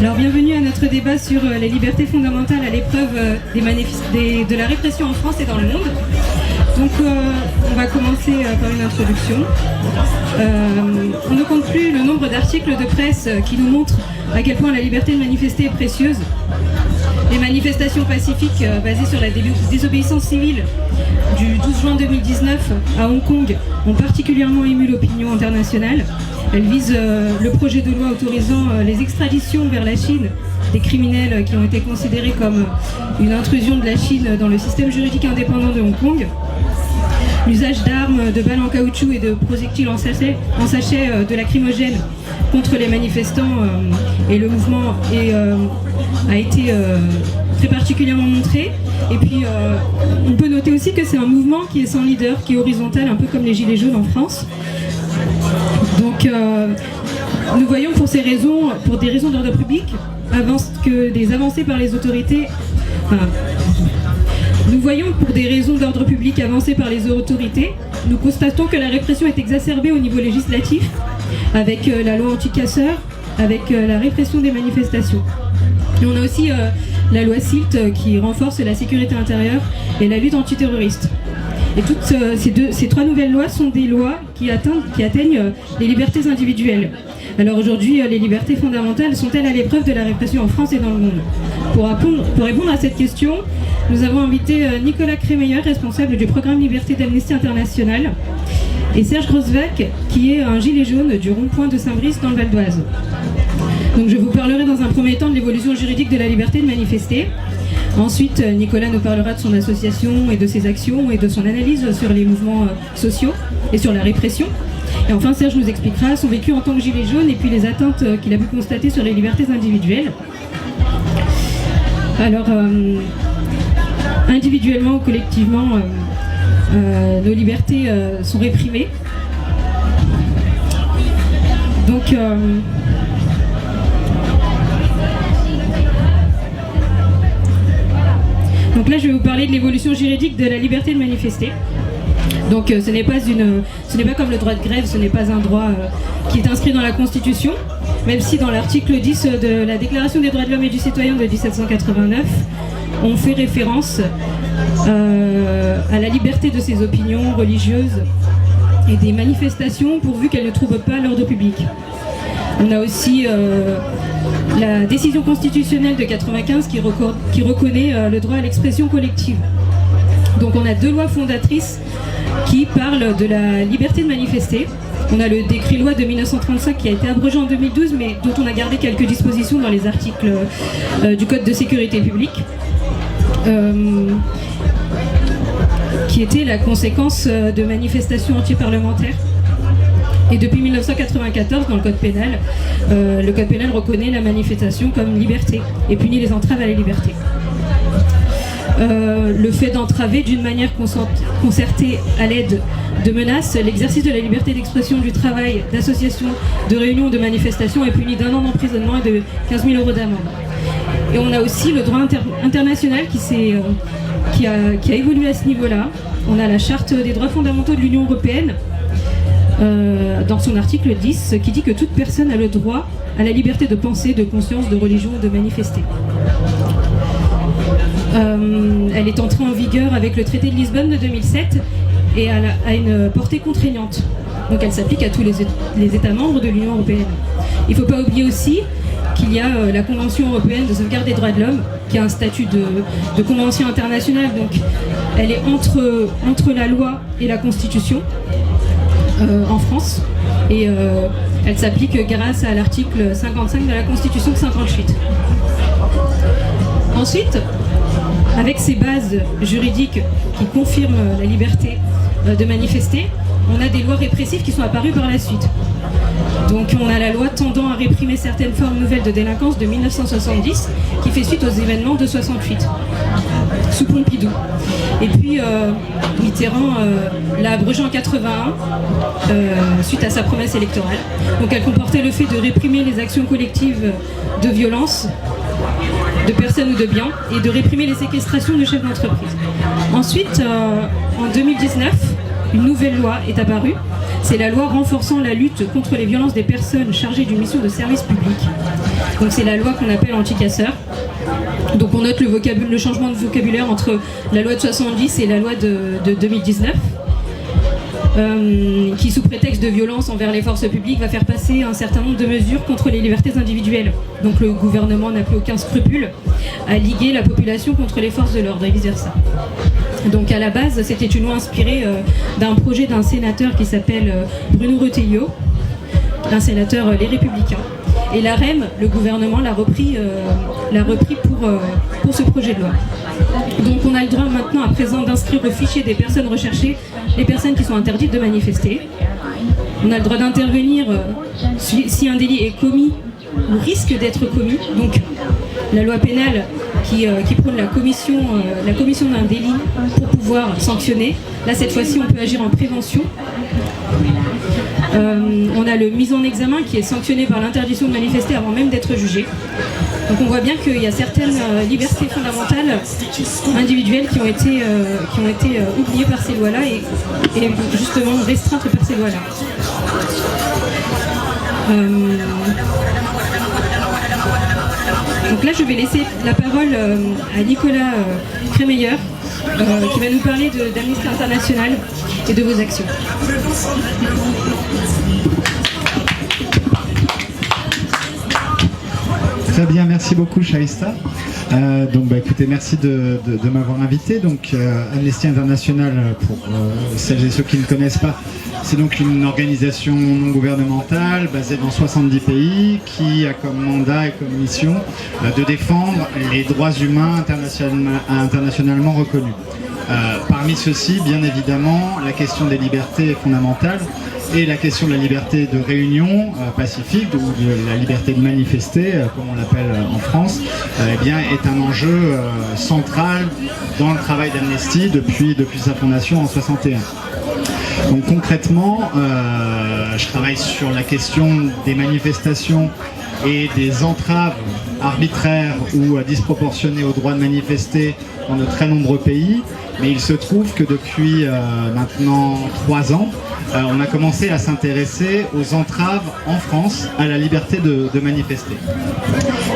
Alors bienvenue à notre débat sur les libertés fondamentales à l'épreuve de la répression en France et dans le monde. Donc on va commencer par une introduction. On ne compte plus le nombre d'articles de presse qui nous montrent à quel point la liberté de manifester est précieuse. Les manifestations pacifiques basées sur la désobéissance civile du 12 juin 2019 à Hong Kong ont particulièrement ému l'opinion internationale. Elles visent le projet de loi autorisant les extraditions vers la Chine des criminels qui ont été considérés comme une intrusion de la Chine dans le système juridique indépendant de Hong Kong. L'usage d'armes, de balles en caoutchouc et de projectiles en sachet de lacrymogène contre les manifestants et le mouvement a été très particulièrement montré. Et puis on peut noter aussi que c'est un mouvement qui est sans leader, qui est horizontal, un peu comme les Gilets jaunes en France. Donc nous voyons pour des raisons d'ordre public, que des avancées par les autorités. Nous voyons pour des raisons d'ordre public avancées par les autorités, nous constatons que la répression est exacerbée au niveau législatif, avec la loi anti-casseurs, avec la répression des manifestations. Et on a aussi la loi SILT qui renforce la sécurité intérieure et la lutte antiterroriste. Et toutes ces trois nouvelles lois sont des lois qui atteignent les libertés individuelles. Alors aujourd'hui, les libertés fondamentales sont-elles à l'épreuve de la répression en France et dans le monde ? Pour répondre à cette question, nous avons invité Nicolas Crémeyer, responsable du programme Liberté d'Amnesty International, et Serge Grosvac, qui est un gilet jaune du rond-point de Saint-Brice dans le Val d'Oise. Donc je vous parlerai dans un premier temps de l'évolution juridique de la liberté de manifester. Ensuite, Nicolas nous parlera de son association et de ses actions et de son analyse sur les mouvements sociaux et sur la répression. Et enfin, Serge nous expliquera son vécu en tant que gilet jaune et puis les atteintes qu'il a pu constater sur les libertés individuelles. Alors, individuellement ou collectivement, nos libertés sont réprimées. Donc, là, je vais vous parler de l'évolution juridique de la liberté de manifester. Donc ce n'est pas comme le droit de grève, ce n'est pas un droit qui est inscrit dans la Constitution, même si dans l'article 10 de la Déclaration des droits de l'homme et du citoyen de 1789, on fait référence à la liberté de ses opinions religieuses et des manifestations pourvu qu'elles ne trouvent pas l'ordre public. On a aussi la décision constitutionnelle de 1995 qui reconnaît le droit à l'expression collective. Donc on a deux lois fondatrices qui parlent de la liberté de manifester. On a le décret-loi de 1935 qui a été abrogé en 2012, mais dont on a gardé quelques dispositions dans les articles du Code de sécurité publique, qui était la conséquence de manifestations antiparlementaires. Et depuis 1994, dans le Code pénal reconnaît la manifestation comme liberté et punit les entraves à la liberté. Le fait d'entraver d'une manière concertée à l'aide de menaces l'exercice de la liberté d'expression, du travail, d'association, de réunion, de manifestation est puni d'1 an d'emprisonnement et de 15 000 € d'amende. Et on a aussi le droit international qui a évolué à ce niveau-là. On a la Charte des droits fondamentaux de l'Union européenne, dans son article 10, qui dit que toute personne a le droit à la liberté de pensée, de conscience, de religion, de manifester. Elle est entrée en vigueur avec le traité de Lisbonne de 2007 et a une portée contraignante. Donc elle s'applique à tous les États membres de l'Union européenne. Il ne faut pas oublier aussi qu'il y a la Convention européenne de sauvegarde des droits de l'homme, qui a un statut de convention internationale. Donc elle est entre la loi et la Constitution en France. Et elle s'applique grâce à l'article 55 de la Constitution de 58. Ensuite, avec ces bases juridiques qui confirment la liberté de manifester, on a des lois répressives qui sont apparues par la suite. Donc on a la loi tendant à réprimer certaines formes nouvelles de délinquance de 1970, qui fait suite aux événements de 68, sous Pompidou. Et puis Mitterrand l'a abrogée en 81, suite à sa promesse électorale. Donc elle comportait le fait de réprimer les actions collectives de violence de personnes ou de biens et de réprimer les séquestrations de chefs d'entreprise. Ensuite, en 2019, une nouvelle loi est apparue. C'est la loi renforçant la lutte contre les violences des personnes chargées d'une mission de service public. Donc c'est la loi qu'on appelle anti-casseurs. Donc on note le changement de vocabulaire entre la loi de 70 et la loi de 2019. Qui, sous prétexte de violence envers les forces publiques, va faire passer un certain nombre de mesures contre les libertés individuelles. Donc le gouvernement n'a plus aucun scrupule à liguer la population contre les forces de l'ordre et vice-versa. Donc à la base, c'était une loi inspirée d'un projet d'un sénateur qui s'appelle Bruno Retailleau, un sénateur Les Républicains. Et l'AREM, le gouvernement, l'a repris pour ce projet de loi. Donc on a le droit maintenant à présent d'inscrire au fichier des personnes recherchées les personnes qui sont interdites de manifester. On a le droit d'intervenir si un délit est commis ou risque d'être commis. Donc la loi pénale qui prône la commission d'un délit pour pouvoir sanctionner. Là cette fois-ci on peut agir en prévention. On a le mise en examen qui est sanctionné par l'interdiction de manifester avant même d'être jugé. Donc on voit bien qu'il y a certaines libertés fondamentales individuelles qui ont été oubliées par ces lois-là et justement restreintes par ces lois-là. Donc là je vais laisser la parole à Nicolas Crémeyer qui va nous parler d'Amnesty International et de vos actions. Très bien, merci beaucoup Shaista. Écoutez, merci de m'avoir invité. Donc Amnesty International, pour celles et ceux qui ne connaissent pas, c'est donc une organisation non gouvernementale basée dans 70 pays qui a comme mandat et comme mission de défendre les droits humains internationalement reconnus. Parmi ceux-ci, bien évidemment, la question des libertés fondamentales et la question de la liberté de réunion pacifique, ou de la liberté de manifester, comme on l'appelle en France, est un enjeu central dans le travail d'Amnesty depuis sa fondation en 1961. Donc concrètement, je travaille sur la question des manifestations et des entraves arbitraires ou disproportionnées au droit de manifester dans de très nombreux pays, mais il se trouve que depuis maintenant 3 ans, on a commencé à s'intéresser aux entraves en France à la liberté de manifester.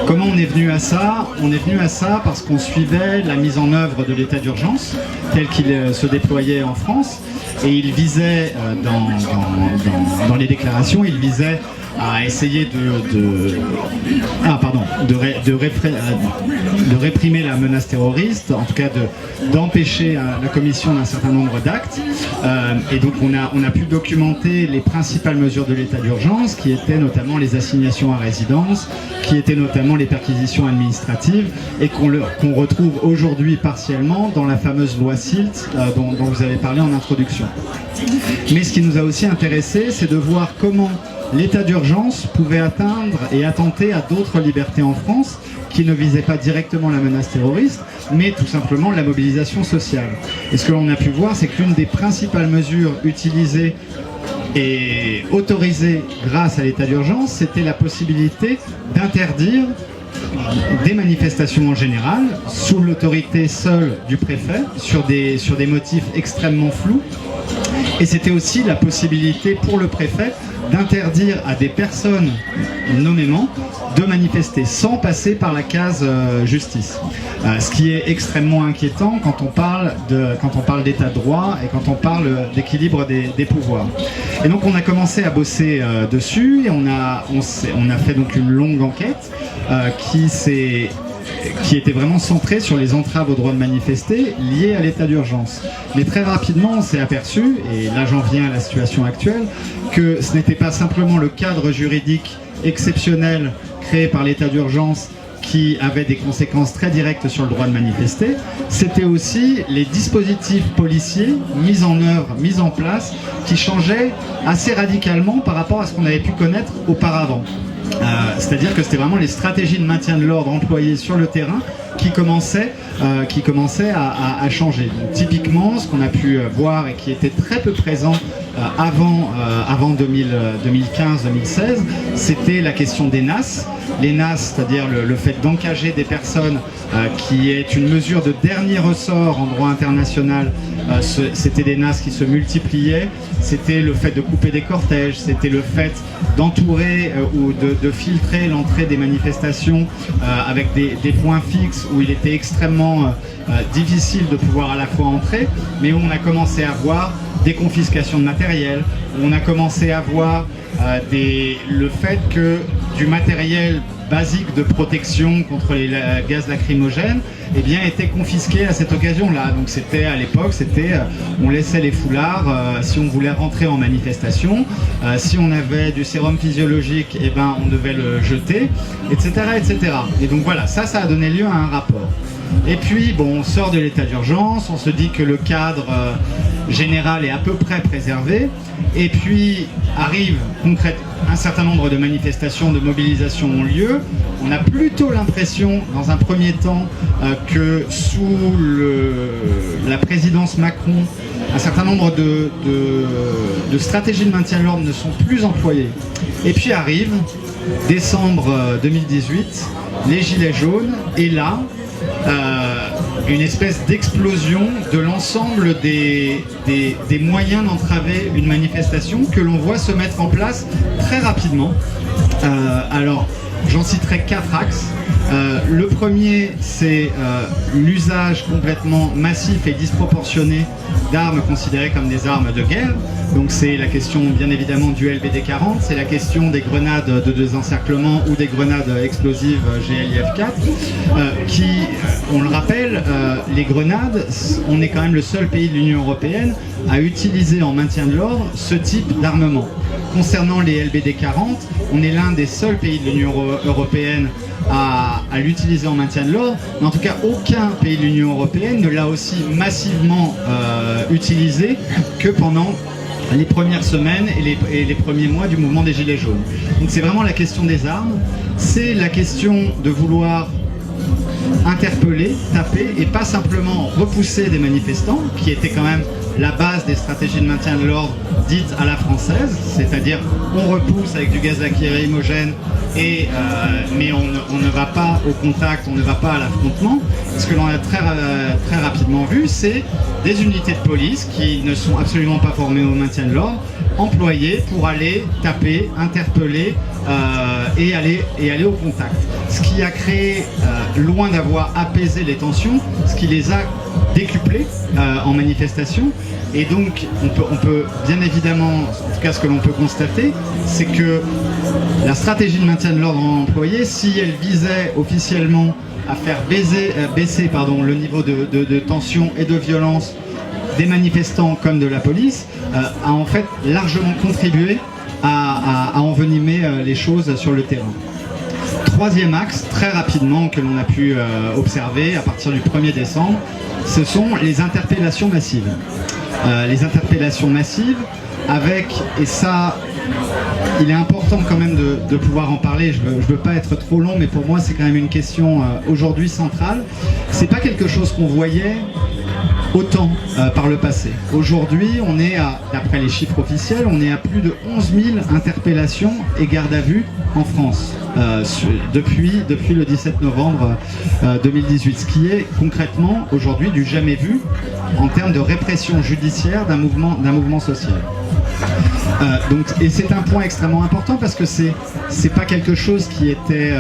Comment on est venu à ça? On est venu à ça parce qu'on suivait la mise en œuvre de l'état d'urgence tel qu'il se déployait en France, et il visait, dans les déclarations, il visait à essayer de réprimer la menace terroriste, en tout cas d'empêcher la commission d'un certain nombre d'actes. Et donc on a pu documenter les principales mesures de l'état d'urgence, qui étaient notamment les assignations à résidence, qui étaient notamment les perquisitions administratives, et qu'on retrouve aujourd'hui partiellement dans la fameuse loi SILT dont vous avez parlé en introduction. Mais ce qui nous a aussi intéressé, c'est de voir comment l'état d'urgence pouvait atteindre et attenter à d'autres libertés en France qui ne visaient pas directement la menace terroriste, mais tout simplement la mobilisation sociale. Et ce que l'on a pu voir, c'est que l'une des principales mesures utilisées et autorisées grâce à l'état d'urgence, c'était la possibilité d'interdire des manifestations en général, sous l'autorité seule du préfet, sur des motifs extrêmement flous. Et c'était aussi la possibilité pour le préfet d'interdire à des personnes nommément de manifester sans passer par la case justice. Ce qui est extrêmement inquiétant quand on parle d'état de droit et quand on parle d'équilibre des pouvoirs. Et donc on a commencé à bosser dessus, et on a fait donc une longue enquête qui était vraiment centrée sur les entraves au droit de manifester liées à l'état d'urgence. Mais très rapidement, on s'est aperçu, et là j'en viens à la situation actuelle, que ce n'était pas simplement le cadre juridique exceptionnel créé par l'état d'urgence qui avait des conséquences très directes sur le droit de manifester, c'était aussi les dispositifs policiers mis en œuvre, mis en place, qui changeaient assez radicalement par rapport à ce qu'on avait pu connaître auparavant. C'est-à-dire que c'était vraiment les stratégies de maintien de l'ordre employées sur le terrain qui commençaient à changer. Donc, typiquement, ce qu'on a pu voir et qui était très peu présent avant 2015-2016, c'était la question des NAS. Les NAS, c'est-à-dire le fait d'encager des personnes, qui est une mesure de dernier ressort en droit international. C'était des NAS qui se multipliaient, c'était le fait de couper des cortèges, c'était le fait d'entourer ou de filtrer l'entrée des manifestations avec des points fixes où il était extrêmement difficile de pouvoir à la fois entrer, mais où on a commencé à voir des confiscations de matériel, où on a commencé à voir le fait que du matériel basique de protection contre les gaz lacrymogènes était confisqué à cette occasion-là. Donc c'était à l'époque, on laissait les foulards si on voulait rentrer en manifestation, si on avait du sérum physiologique, on devait le jeter, etc., etc. Et donc voilà, ça a donné lieu à un rapport. Et puis on sort de l'état d'urgence, on se dit que le cadre général est à peu près préservé, et puis arrive concrètement un certain nombre de manifestations, de mobilisations ont lieu. On a plutôt l'impression, dans un premier temps, que sous la présidence Macron, un certain nombre de stratégies de maintien de l'ordre ne sont plus employées. Et puis arrive décembre 2018, les Gilets jaunes, et là, une espèce d'explosion de l'ensemble des moyens d'entraver une manifestation que l'on voit se mettre en place très rapidement. Alors, j'en citerai 4 axes. Le premier, c'est l'usage complètement massif et disproportionné d'armes considérées comme des armes de guerre. Donc c'est la question bien évidemment du LBD 40, c'est la question des grenades de désencerclement ou des grenades explosives GLIF-4 qui, on le rappelle, les grenades, on est quand même le seul pays de l'Union européenne à utiliser en maintien de l'ordre ce type d'armement. Concernant les LBD 40, on est l'un des seuls pays de l'Union européenne à l'utiliser en maintien de l'ordre, mais en tout cas aucun pays de l'Union européenne ne l'a aussi massivement utilisé que pendant les premières semaines et les premiers mois du mouvement des Gilets jaunes. Donc c'est vraiment la question des armes, c'est la question de vouloir interpeller, taper et pas simplement repousser des manifestants, qui était quand même la base des stratégies de maintien de l'ordre dites à la française, c'est-à-dire on repousse avec du gaz lacrymogène, mais on ne va pas au contact, on ne va pas à l'affrontement. Ce que l'on a très rapidement vu, c'est des unités de police qui ne sont absolument pas formées au maintien de l'ordre, employées pour aller taper, interpeller et aller au contact. Ce qui a créé, loin d'avoir apaisé les tensions, ce qui les a décuplées en manifestation. Et donc, on peut bien évidemment, en tout cas ce que l'on peut constater, c'est que la stratégie de maintien de l'ordre employée, si elle visait officiellement à faire baisser le niveau de tension et de violence des manifestants comme de la police, a en fait largement contribué à envenimer les choses sur le terrain. Troisième axe, très rapidement, que l'on a pu observer à partir du 1er décembre, ce sont les interpellations massives. Les interpellations massives avec, et ça, il est important quand même de pouvoir en parler, je veux pas être trop long, mais pour moi c'est quand même une question aujourd'hui centrale. C'est pas quelque chose qu'on voyait autant par le passé. Aujourd'hui, on est d'après les chiffres officiels, on est à plus de 11 000 interpellations et gardes à vue en France depuis le 17 novembre 2018, ce qui est concrètement aujourd'hui du jamais vu en termes de répression judiciaire d'un mouvement social. Et c'est un point extrêmement important parce que c'est pas quelque chose qui était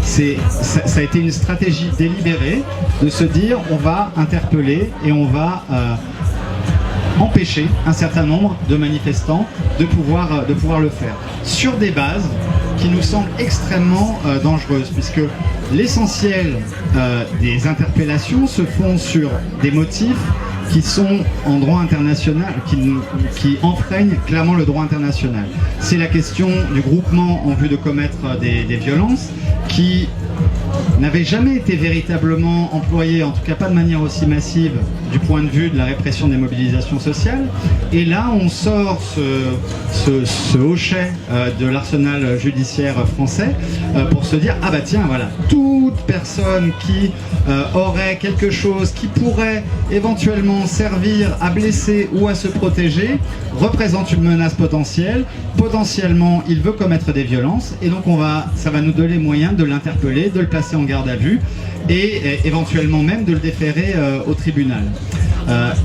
ça a été une stratégie délibérée de se dire on va interpeller et on va empêcher un certain nombre de manifestants de pouvoir le faire sur des bases qui nous semblent extrêmement dangereuses, puisque l'essentiel des interpellations se font sur des motifs qui sont en droit international, qui enfreignent clairement le droit international. C'est la question du groupement en vue de commettre des violences qui n'avait jamais été véritablement employé, en tout cas pas de manière aussi massive du point de vue de la répression des mobilisations sociales. Et là, on sort ce hochet de l'arsenal judiciaire français pour se dire, ah bah tiens, voilà, toute personne qui aurait quelque chose qui pourrait éventuellement servir à blesser ou à se protéger représente une menace potentielle. Potentiellement, il veut commettre des violences, et donc ça va nous donner moyen de l'interpeller, de le placer en garde à vue et éventuellement même de le déférer au tribunal.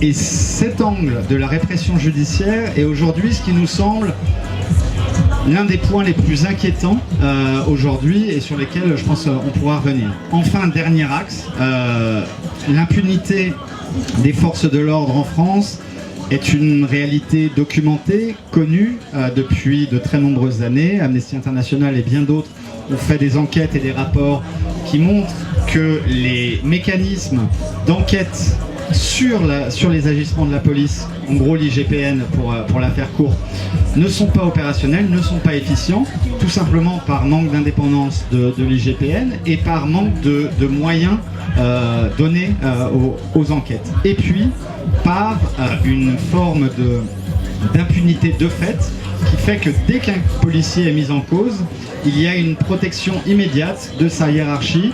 Et cet angle de la répression judiciaire est aujourd'hui ce qui nous semble l'un des points les plus inquiétants aujourd'hui et sur lesquels je pense on pourra revenir. Enfin, dernier axe, l'impunité des forces de l'ordre en France est une réalité documentée, connue depuis de très nombreuses années. Amnesty International et bien d'autres ont fait des enquêtes et des rapports qui montrent que les mécanismes d'enquête sur les agissements de la police, en gros l'IGPN pour la faire courte, ne sont pas opérationnels, ne sont pas efficients, tout simplement par manque d'indépendance de l'IGPN et par manque de moyens donnés aux enquêtes. Et puis par une forme d'impunité de fait qui fait que dès qu'un policier est mis en cause, il y a une protection immédiate de sa hiérarchie,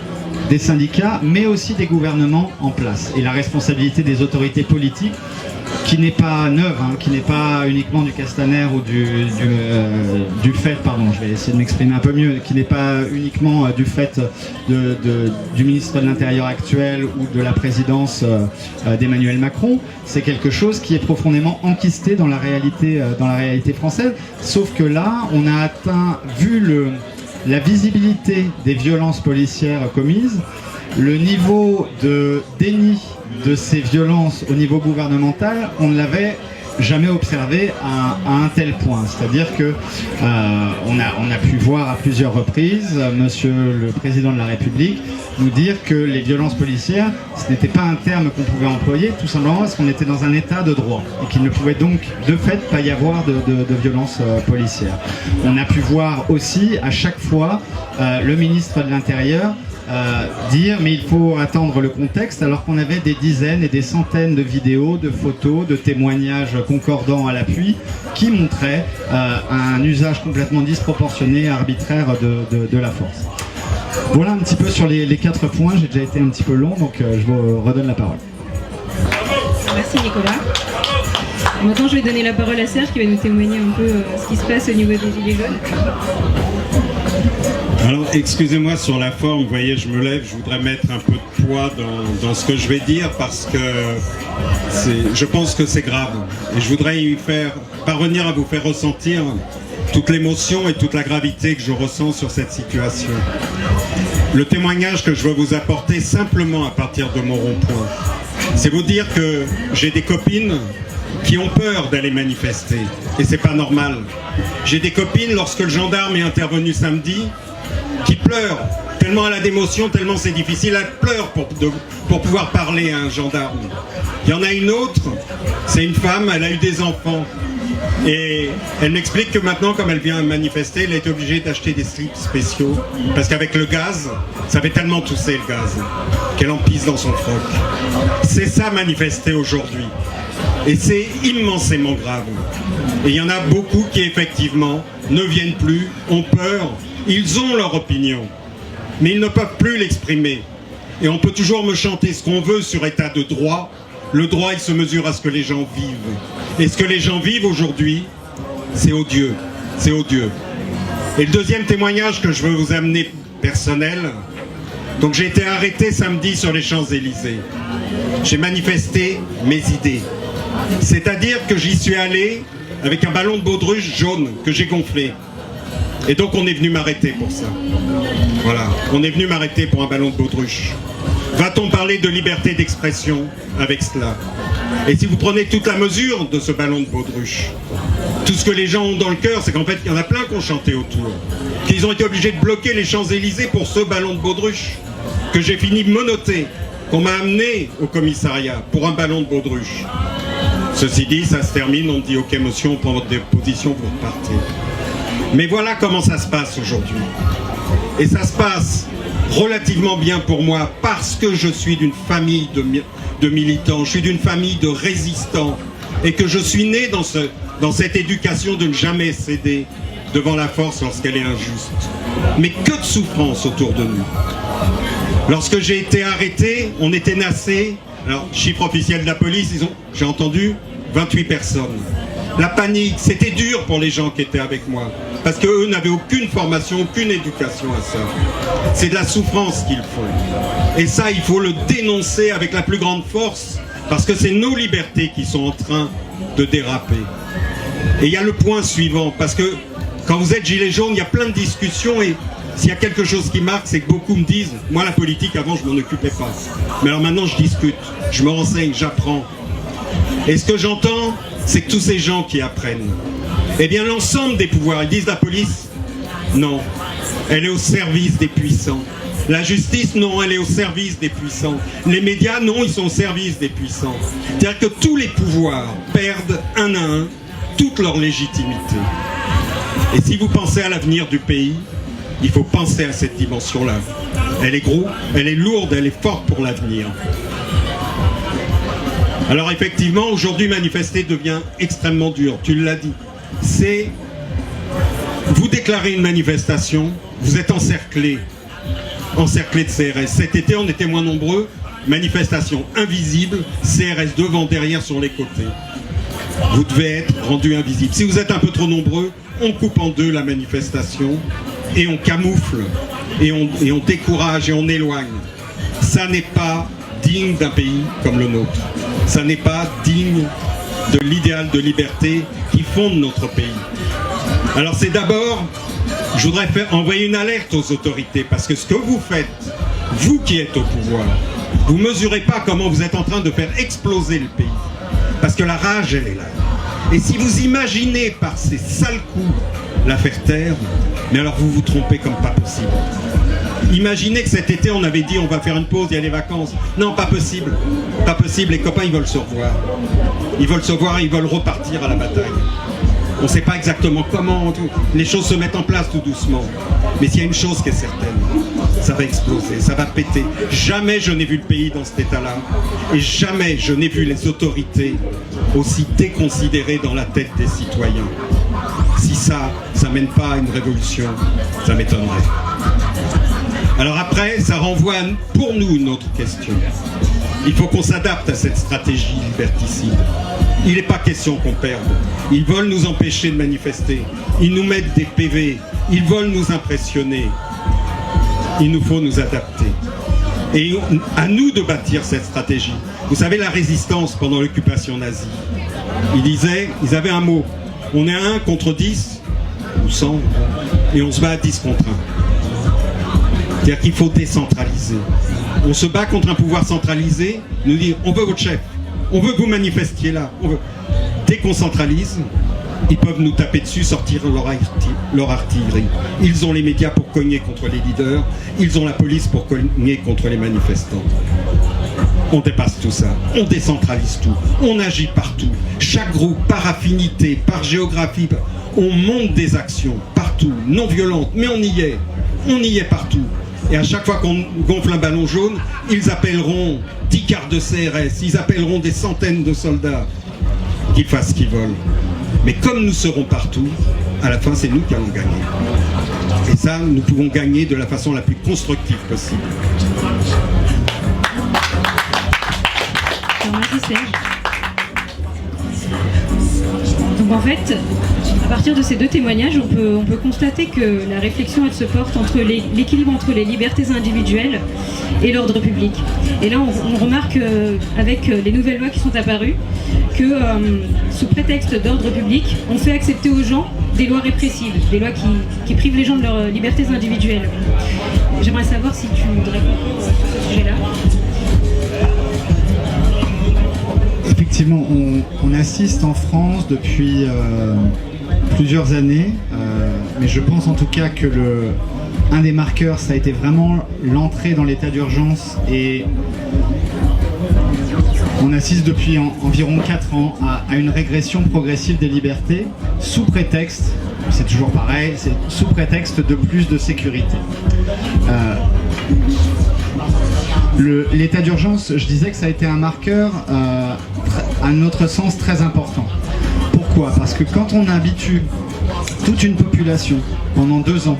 des syndicats, mais aussi des gouvernements en place. Et la responsabilité des autorités politiques, qui n'est pas neuve, qui n'est pas uniquement du Castaner ou du fait, pardon, je vais essayer de m'exprimer un peu mieux, qui n'est pas uniquement du fait du ministre de l'Intérieur actuel ou de la présidence d'Emmanuel Macron, c'est quelque chose qui est profondément enquisté dans la réalité française, sauf que là, on a atteint, vu la visibilité des violences policières commises, le niveau de déni de ces violences au niveau gouvernemental, on ne l'avait jamais observé à un tel point. C'est-à-dire que on a pu voir à plusieurs reprises Monsieur le Président de la République nous dire que les violences policières, ce n'était pas un terme qu'on pouvait employer, tout simplement parce qu'on était dans un état de droit et qu'il ne pouvait donc de fait pas y avoir de violences policières. On a pu voir aussi à chaque fois le ministre de l'Intérieur dire mais il faut attendre le contexte, alors qu'on avait des dizaines et des centaines de vidéos, de photos, de témoignages concordants à l'appui qui montraient un usage complètement disproportionné et arbitraire de la force. Voilà un petit peu sur les 4 points. J'ai déjà été un petit peu long, donc je vous redonne la parole. Merci Nicolas. Maintenant je vais donner la parole à Serge qui va nous témoigner un peu ce qui se passe au niveau des Gilets jaunes. Alors, excusez-moi sur la forme, vous voyez, je me lève, je voudrais mettre un peu de poids dans ce que je vais dire parce que je pense que c'est grave. Et je voudrais parvenir à vous faire ressentir toute l'émotion et toute la gravité que je ressens sur cette situation. Le témoignage que je veux vous apporter simplement à partir de mon rond-point, c'est vous dire que j'ai des copines qui ont peur d'aller manifester. Et c'est pas normal. J'ai des copines, lorsque le gendarme est intervenu samedi, qui pleure, tellement elle a d'émotion, tellement c'est difficile, elle pleure pour pouvoir parler à un gendarme. Il y en a une autre, c'est une femme, elle a eu des enfants. Et elle m'explique que maintenant, comme elle vient manifester, elle est obligée d'acheter des slips spéciaux. Parce qu'avec le gaz, ça fait tellement tousser le gaz, qu'elle en pisse dans son froc. C'est ça manifester aujourd'hui. Et c'est immensément grave. Et il y en a beaucoup qui effectivement ne viennent plus, ont peur. Ils ont leur opinion, mais ils ne peuvent plus l'exprimer. Et on peut toujours me chanter ce qu'on veut sur état de droit. Le droit, il se mesure à ce que les gens vivent. Et ce que les gens vivent aujourd'hui, c'est odieux. C'est odieux. Et le deuxième témoignage que je veux vous amener personnel, donc j'ai été arrêté samedi sur les Champs-Élysées. J'ai manifesté mes idées. C'est-à-dire que j'y suis allé avec un ballon de baudruche jaune que j'ai gonflé. Et donc on est venu m'arrêter pour ça. Voilà, on est venu m'arrêter pour un ballon de baudruche. Va-t-on parler de liberté d'expression avec cela? Et si vous prenez toute la mesure de ce ballon de baudruche, tout ce que les gens ont dans le cœur, c'est qu'en fait, il y en a plein qui ont chanté autour. Qu'ils ont été obligés de bloquer les Champs-Élysées pour ce ballon de baudruche, que j'ai fini menotté, qu'on m'a amené au commissariat pour un ballon de baudruche. Ceci dit, ça se termine, on me dit « Ok, monsieur, on prend votre déposition, vous repartez ». Mais voilà comment ça se passe aujourd'hui. Et ça se passe relativement bien pour moi parce que je suis d'une famille de militants, je suis d'une famille de résistants et que je suis né dans cette éducation de ne jamais céder devant la force lorsqu'elle est injuste. Mais que de souffrance autour de nous. Lorsque j'ai été arrêté, on était nassé. Alors, chiffre officiel de la police, j'ai entendu 28 personnes. La panique, c'était dur pour les gens qui étaient avec moi. Parce qu'eux n'avaient aucune formation, aucune éducation à ça. C'est de la souffrance qu'ils font. Et ça, il faut le dénoncer avec la plus grande force. Parce que c'est nos libertés qui sont en train de déraper. Et il y a le point suivant. Parce que quand vous êtes gilet jaune, il y a plein de discussions. Et s'il y a quelque chose qui marque, c'est que beaucoup me disent, moi la politique avant je m'en occupais pas. Mais alors maintenant je discute, je me renseigne, j'apprends. Et ce que j'entends, c'est que tous ces gens qui apprennent, eh bien l'ensemble des pouvoirs, ils disent la police, non, elle est au service des puissants. La justice, non, elle est au service des puissants. Les médias, non, ils sont au service des puissants. C'est-à-dire que tous les pouvoirs perdent un à un toute leur légitimité. Et si vous pensez à l'avenir du pays, il faut penser à cette dimension-là. Elle est grosse, elle est lourde, elle est forte pour l'avenir. Alors effectivement, aujourd'hui, manifester devient extrêmement dur. Tu l'as dit. C'est... Vous déclarez une manifestation, vous êtes encerclé de CRS. Cet été, on était moins nombreux. Manifestation invisible, CRS devant, derrière, sur les côtés. Vous devez être rendu invisible. Si vous êtes un peu trop nombreux, on coupe en deux la manifestation et on camoufle et on décourage et on éloigne. Ça n'est pas digne d'un pays comme le nôtre. Ça n'est pas digne de l'idéal de liberté qui fonde notre pays. Alors c'est d'abord, je voudrais envoyer une alerte aux autorités, parce que ce que vous faites, vous qui êtes au pouvoir, vous ne mesurez pas comment vous êtes en train de faire exploser le pays. Parce que la rage, elle est là. Et si vous imaginez par ces sales coups la faire taire, mais alors vous vous trompez comme pas possible. Imaginez que cet été on avait dit on va faire une pause, il y a les vacances. Non, pas possible. Pas possible, les copains ils veulent se revoir. Ils veulent se voir et ils veulent repartir à la bataille. On ne sait pas exactement comment les choses se mettent en place tout doucement. Mais s'il y a une chose qui est certaine, ça va exploser, ça va péter. Jamais je n'ai vu le pays dans cet état-là. Et jamais je n'ai vu les autorités aussi déconsidérées dans la tête des citoyens. Si ça mène pas à une révolution, ça m'étonnerait. Alors après, ça renvoie pour nous une autre question. Il faut qu'on s'adapte à cette stratégie liberticide. Il n'est pas question qu'on perde. Ils veulent nous empêcher de manifester. Ils nous mettent des PV. Ils veulent nous impressionner. Il nous faut nous adapter. Et à nous de bâtir cette stratégie. Vous savez, la résistance pendant l'occupation nazie, ils avaient un mot. On est à 1 contre 10, ou 100, et on se bat à 10 contre 1. C'est-à-dire qu'il faut décentraliser. On se bat contre un pouvoir centralisé, nous dire on veut votre chef, on veut que vous manifestiez là. Dès qu'on centralise, ils peuvent nous taper dessus, sortir leur artillerie. Ils ont les médias pour cogner contre les leaders, ils ont la police pour cogner contre les manifestants. On dépasse tout ça, on décentralise tout, on agit partout. Chaque groupe, par affinité, par géographie, on monte des actions partout, non violentes, mais on y est partout. Et à chaque fois qu'on gonfle un ballon jaune, ils appelleront 10 quarts de CRS, ils appelleront des centaines de soldats, qu'ils fassent ce qu'ils veulent. Mais comme nous serons partout, à la fin c'est nous qui allons gagner. Et ça, nous pouvons gagner de la façon la plus constructive possible. Merci Serge. Donc en fait, à partir de ces deux témoignages, on peut constater que la réflexion elle se porte entre l'équilibre entre les libertés individuelles et l'ordre public. Et là on remarque avec les nouvelles lois qui sont apparues que sous prétexte d'ordre public, on fait accepter aux gens des lois répressives, des lois qui privent les gens de leurs libertés individuelles. J'aimerais savoir si tu voudrais conclure sur ce sujet-là. Effectivement, on assiste en France depuis plusieurs années, mais je pense en tout cas que un des marqueurs, ça a été vraiment l'entrée dans l'état d'urgence, et on assiste depuis environ 4 ans à une régression progressive des libertés, sous prétexte, c'est toujours pareil, c'est sous prétexte de plus de sécurité. L'état d'urgence, je disais que ça a été un marqueur, à notre sens, très important. Pourquoi? Parce que quand on habitue toute une population pendant 2 ans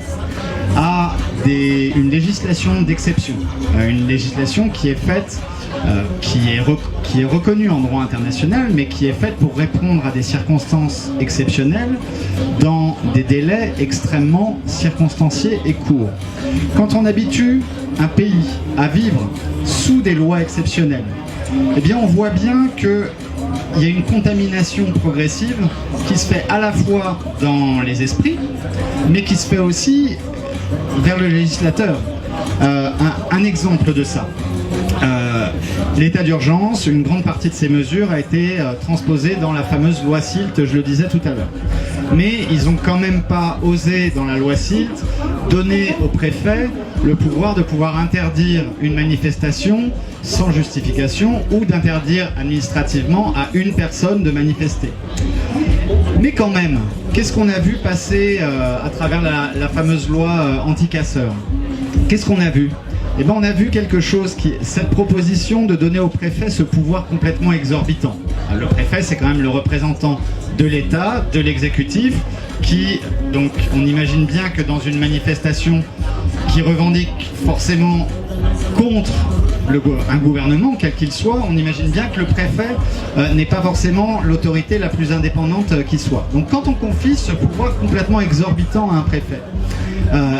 à une législation d'exception, une législation qui est faite, qui est reconnue en droit international, mais qui est faite pour répondre à des circonstances exceptionnelles dans des délais extrêmement circonstanciés et courts. Quand on habitue un pays à vivre sous des lois exceptionnelles, eh bien on voit bien qu'il y a une contamination progressive qui se fait à la fois dans les esprits, mais qui se fait aussi vers le législateur. Un exemple de ça. L'état d'urgence, une grande partie de ces mesures a été transposée dans la fameuse loi SILT, je le disais tout à l'heure. Mais ils n'ont quand même pas osé, dans la loi SILT, donner au préfet le pouvoir de pouvoir interdire une manifestation sans justification ou d'interdire administrativement à une personne de manifester. Mais quand même, qu'est-ce qu'on a vu passer à travers la fameuse loi anti-casseurs? Qu'est-ce qu'on a vu? Eh bien, on a vu quelque chose cette proposition de donner au préfet ce pouvoir complètement exorbitant. Le préfet, c'est quand même le représentant de l'État, de l'exécutif, donc on imagine bien que dans une manifestation qui revendique forcément contre un gouvernement, quel qu'il soit, on imagine bien que le préfet n'est pas forcément l'autorité la plus indépendante qui soit. Donc quand on confie ce pouvoir complètement exorbitant à un préfet,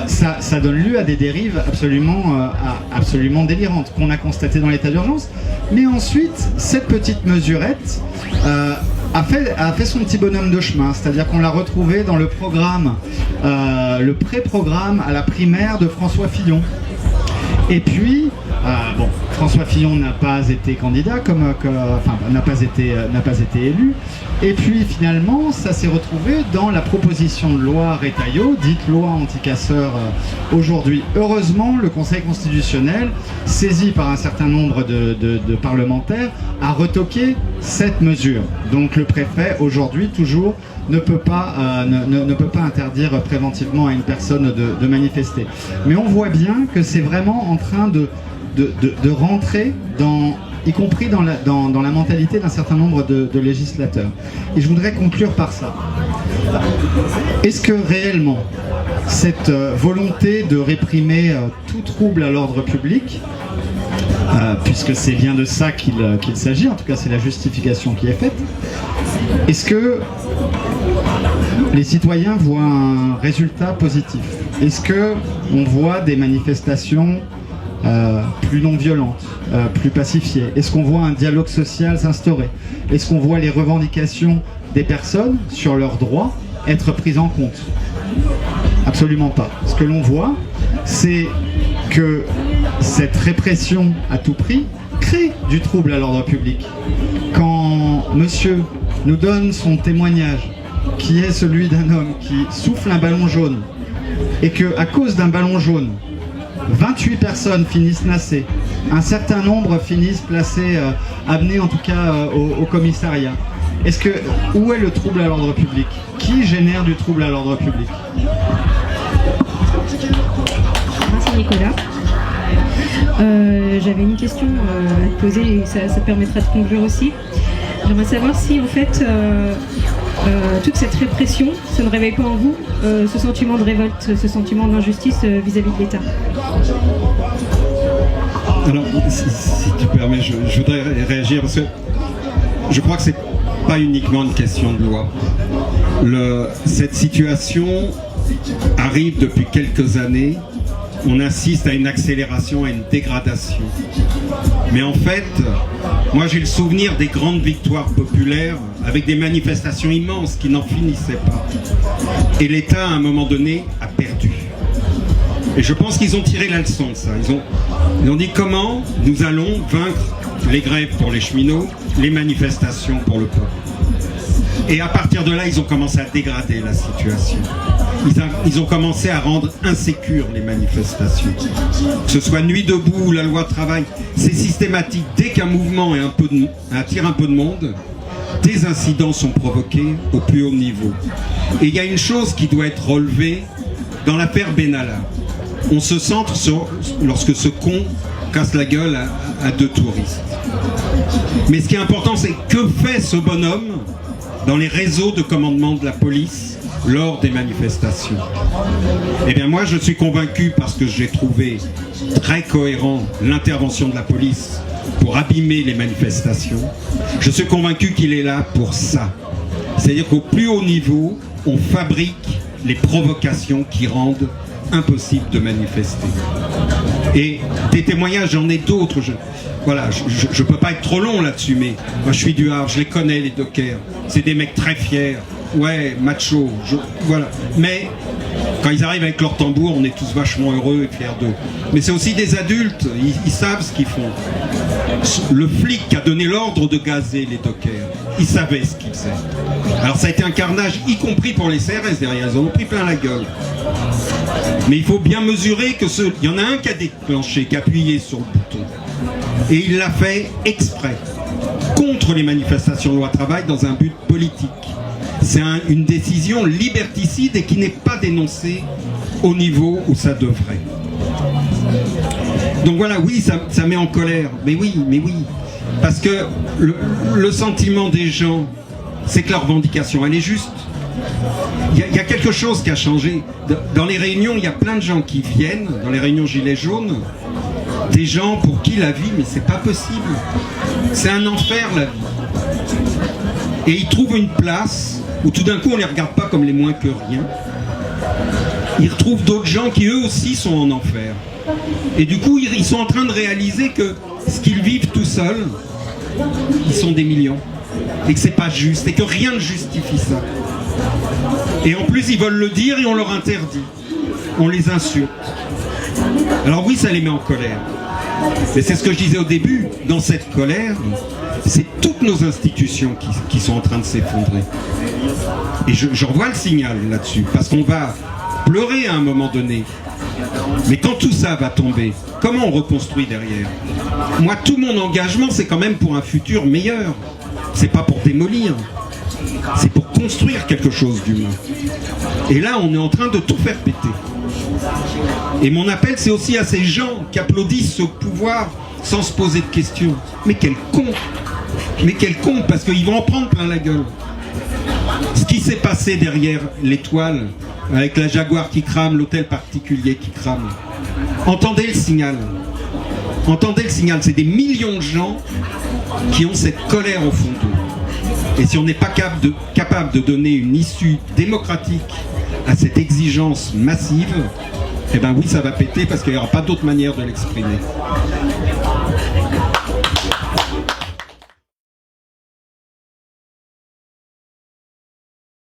ça donne lieu à des dérives absolument délirantes qu'on a constatées dans l'état d'urgence. Mais ensuite, cette petite mesurette a fait son petit bonhomme de chemin, c'est-à-dire qu'on l'a retrouvé dans le programme, le pré-programme à la primaire de François Fillon. Et puis, François Fillon n'a pas été candidat, n'a pas été élu. Et puis finalement, ça s'est retrouvé dans la proposition de loi Retailleau, dite loi anti-casseurs aujourd'hui. Heureusement, le Conseil constitutionnel, saisi par un certain nombre de parlementaires, a retoqué cette mesure. Donc le préfet, aujourd'hui, toujours, ne peut pas interdire préventivement à une personne de manifester. Mais on voit bien que c'est vraiment en train de rentrer y compris dans la mentalité d'un certain nombre de législateurs. Et je voudrais conclure par ça. Est-ce que réellement cette volonté de réprimer tout trouble à l'ordre public, puisque c'est bien de ça qu'il s'agit, en tout cas c'est la justification qui est faite, est-ce que les citoyens voient un résultat positif? Est-ce qu'on voit des manifestations plus non violentes, plus pacifiées? Est-ce qu'on voit un dialogue social s'instaurer? Est-ce qu'on voit les revendications des personnes sur leurs droits être prises en compte? Absolument pas. Ce que l'on voit, c'est que cette répression à tout prix crée du trouble à l'ordre public. Quand monsieur nous donne son témoignage, qui est celui d'un homme qui souffle un ballon jaune, et qu'à cause d'un ballon jaune, 28 personnes finissent nassées, un certain nombre finissent placées, amenées en tout cas au commissariat. Où est le trouble à l'ordre public? Qui génère du trouble à l'ordre public? Merci Nicolas. J'avais une question à te poser et ça permettra de conclure aussi. J'aimerais savoir si en fait toute cette répression, ça ne réveille pas en vous ce sentiment de révolte, ce sentiment d'injustice vis-à-vis de l'État. Alors, si tu permets, je voudrais réagir parce que je crois que c'est pas uniquement une question de loi. Cette situation arrive depuis quelques années. On assiste à une accélération, à une dégradation. Mais en fait, moi j'ai le souvenir des grandes victoires populaires avec des manifestations immenses qui n'en finissaient pas. Et l'État, à un moment donné, a perdu. Et je pense qu'ils ont tiré la leçon de ça. Ils ont dit comment nous allons vaincre les grèves pour les cheminots, les manifestations pour le peuple. Et à partir de là, ils ont commencé à dégrader la situation. Ils ont commencé à rendre insécures les manifestations. Que ce soit Nuit debout ou la loi travail, c'est systématique. Dès qu'un mouvement attire un peu de monde, des incidents sont provoqués au plus haut niveau. Et il y a une chose qui doit être relevée dans l'affaire Benalla. on se centre sur lorsque ce con casse la gueule à 2 touristes. Mais ce qui est important, c'est que fait ce bonhomme dans les réseaux de commandement de la police lors des manifestations. Eh bien moi je suis convaincu, parce que j'ai trouvé très cohérent l'intervention de la police pour abîmer les manifestations, je suis convaincu qu'il est là pour ça. C'est-à-dire qu'au plus haut niveau, on fabrique les provocations qui rendent impossible de manifester. Et des témoignages, j'en ai d'autres. Voilà, je peux pas être trop long là-dessus, mais moi je suis du Havre, je les connais les dockers. C'est des mecs très fiers, ouais, macho, voilà. Mais quand ils arrivent avec leur tambour, on est tous vachement heureux et fiers d'eux. Mais c'est aussi des adultes, ils savent ce qu'ils font. Le flic qui a donné l'ordre de gazer les dockers, il savait ce qu'il faisait. Alors ça a été un carnage, y compris pour les CRS derrière, ils en ont pris plein la gueule. Mais il faut bien mesurer que il y en a un qui a déclenché, qui a appuyé sur le bouton. Et il l'a fait exprès, contre les manifestations loi travail, dans un but politique. C'est une décision liberticide et qui n'est pas dénoncée au niveau où ça devrait. Donc voilà, oui, ça met en colère. Mais oui. Parce que le sentiment des gens, c'est que leur revendication, elle est juste. Il y a quelque chose qui a changé. Dans les réunions, il y a plein de gens qui viennent, dans les réunions Gilets jaunes, des gens pour qui la vie, mais c'est pas possible. C'est un enfer, la vie. Et ils trouvent une place où tout d'un coup, on les regarde pas comme les moins que rien. Ils retrouvent d'autres gens qui, eux aussi, sont en enfer. Et du coup, ils sont en train de réaliser que ce qu'ils vivent tout seuls, ils sont des millions. Et que c'est pas juste, et que rien ne justifie ça. Et en plus, ils veulent le dire et on leur interdit. On les insulte. Alors oui, ça les met en colère. Mais c'est ce que je disais au début. Dans cette colère, c'est toutes nos institutions qui sont en train de s'effondrer. Et je revois le signal là-dessus. Parce qu'on va pleurer à un moment donné. Mais quand tout ça va tomber, comment on reconstruit derrière? Moi, tout mon engagement, c'est quand même pour un futur meilleur. C'est pas pour démolir. C'est pour construire quelque chose d'humain. Et là, on est en train de tout faire péter. Et mon appel, c'est aussi à ces gens qui applaudissent ce pouvoir sans se poser de questions. Mais quel con! Mais quel con, parce qu'ils vont en prendre plein la gueule. Ce qui s'est passé derrière l'étoile, avec la Jaguar qui crame, l'hôtel particulier qui crame. Entendez le signal. Entendez le signal. C'est des millions de gens qui ont cette colère au fond d'eux. Et si on n'est pas capable de donner une issue démocratique à cette exigence massive, eh bien oui, ça va péter parce qu'il n'y aura pas d'autre manière de l'exprimer.